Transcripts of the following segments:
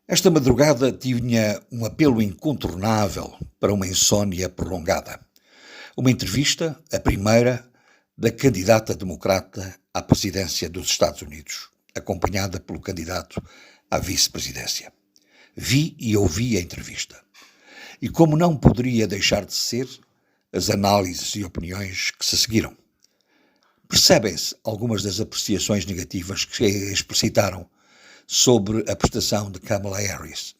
Esta madrugada tinha um apelo incontornável para uma insônia prolongada. Uma entrevista, a primeira, da candidata democrata à presidência dos Estados Unidos, acompanhada pelo candidato à vice-presidência. Vi e ouvi a entrevista. E como não poderia deixar de ser, as análises e opiniões que se seguiram. Percebem-se algumas das apreciações negativas que explicitaram sobre a prestação de Kamala Harris,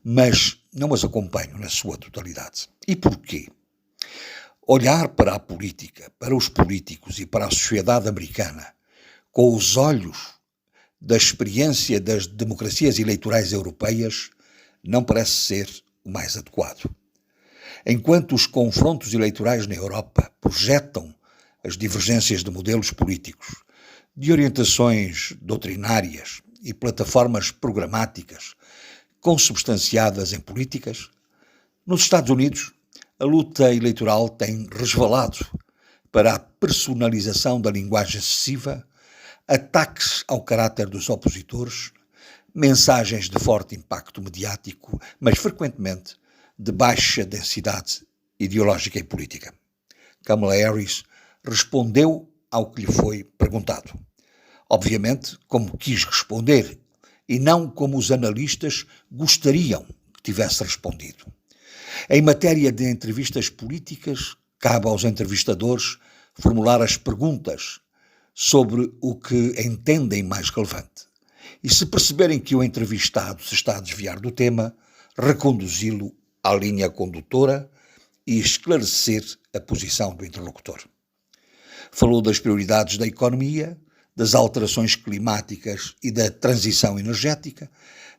mas não as acompanho na sua totalidade. E porquê? Olhar para a política, para os políticos e para a sociedade americana com os olhos da experiência das democracias eleitorais europeias não parece ser o mais adequado. Enquanto os confrontos eleitorais na Europa projetam as divergências de modelos políticos, de orientações doutrinárias e plataformas programáticas consubstanciadas em políticas, nos Estados Unidos a luta eleitoral tem resvalado para a personalização da linguagem excessiva, ataques ao caráter dos opositores, mensagens de forte impacto mediático, mas frequentemente de baixa densidade ideológica e política. Kamala Harris respondeu ao que lhe foi perguntado. Obviamente, como quis responder, e não como os analistas gostariam que tivesse respondido. Em matéria de entrevistas políticas, cabe aos entrevistadores formular as perguntas sobre o que entendem mais relevante. E se perceberem que o entrevistado se está a desviar do tema, reconduzi-lo à linha condutora e esclarecer a posição do interlocutor. Falou das prioridades da economia, das alterações climáticas e da transição energética,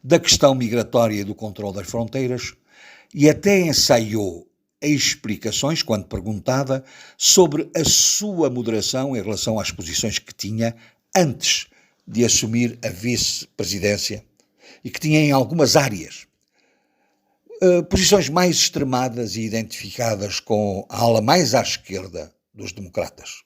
da questão migratória e do controle das fronteiras, e até ensaiou explicações, quando perguntada, sobre a sua moderação em relação às posições que tinha antes de assumir a vice-presidência e que tinha em algumas áreas posições mais extremadas e identificadas com a ala mais à esquerda dos democratas.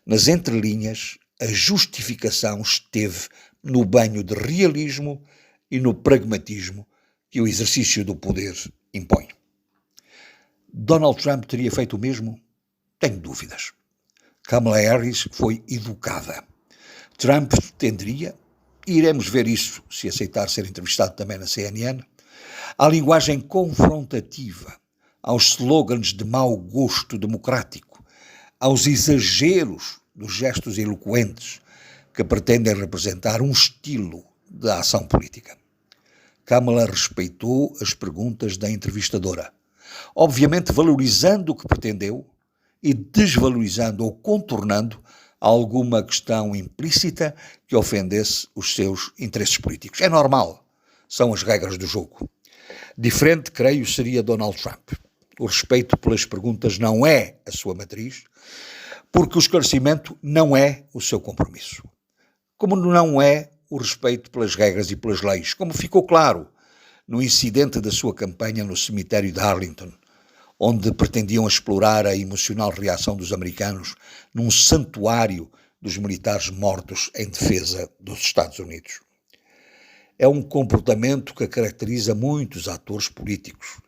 Nas entrelinhas, a justificação esteve no banho de realismo e no pragmatismo que o exercício do poder impõe. Donald Trump teria feito o mesmo? Tenho dúvidas. Kamala Harris foi educada. Trump tenderia, e iremos ver isso se aceitar ser entrevistado também na CNN, à linguagem confrontativa, aos slogans de mau gosto democrático, aos exageros dos gestos eloquentes que pretendem representar um estilo de ação política. Kamala respeitou as perguntas da entrevistadora, obviamente valorizando o que pretendeu e desvalorizando ou contornando alguma questão implícita que ofendesse os seus interesses políticos. É normal, são as regras do jogo. Diferente, creio, seria Donald Trump. O respeito pelas perguntas não é a sua matriz, porque o esclarecimento não é o seu compromisso. Como não é o respeito pelas regras e pelas leis, como ficou claro no incidente da sua campanha no cemitério de Arlington, onde pretendiam explorar a emocional reação dos americanos num santuário dos militares mortos em defesa dos Estados Unidos. É um comportamento que caracteriza muitos atores políticos,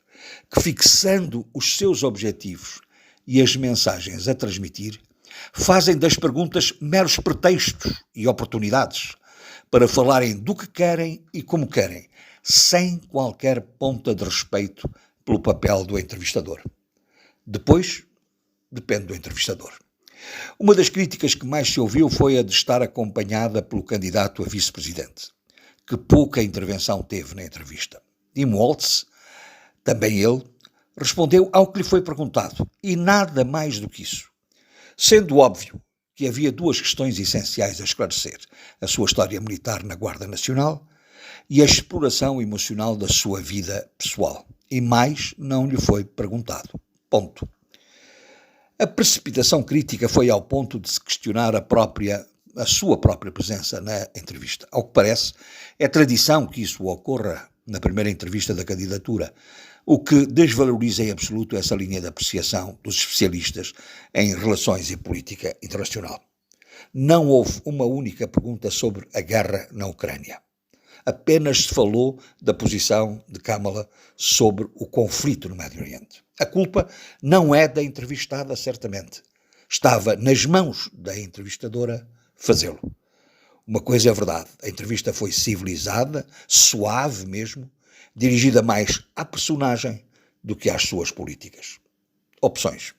que fixando os seus objetivos e as mensagens a transmitir, fazem das perguntas meros pretextos e oportunidades para falarem do que querem e como querem, sem qualquer ponta de respeito pelo papel do entrevistador. Depois, depende do entrevistador. Uma das críticas que mais se ouviu foi a de estar acompanhada pelo candidato a vice-presidente, que pouca intervenção teve na entrevista. Tim Walz, também ele, respondeu ao que lhe foi perguntado, e nada mais do que isso. Sendo óbvio que havia duas questões essenciais a esclarecer: a sua história militar na Guarda Nacional e a exploração emocional da sua vida pessoal. E mais não lhe foi perguntado. Ponto. A precipitação crítica foi ao ponto de se questionar a sua própria presença na entrevista. Ao que parece, é tradição que isso ocorra na primeira entrevista da candidatura, o que desvaloriza em absoluto essa linha de apreciação dos especialistas em relações e política internacional. Não houve uma única pergunta sobre a guerra na Ucrânia. apenas se falou da posição de Kamala sobre o conflito no Médio Oriente. A culpa não é da entrevistada, certamente. Estava nas mãos da entrevistadora fazê-lo. Uma coisa é verdade, a entrevista foi civilizada, suave mesmo, dirigida mais à personagem do que às suas políticas. Opções.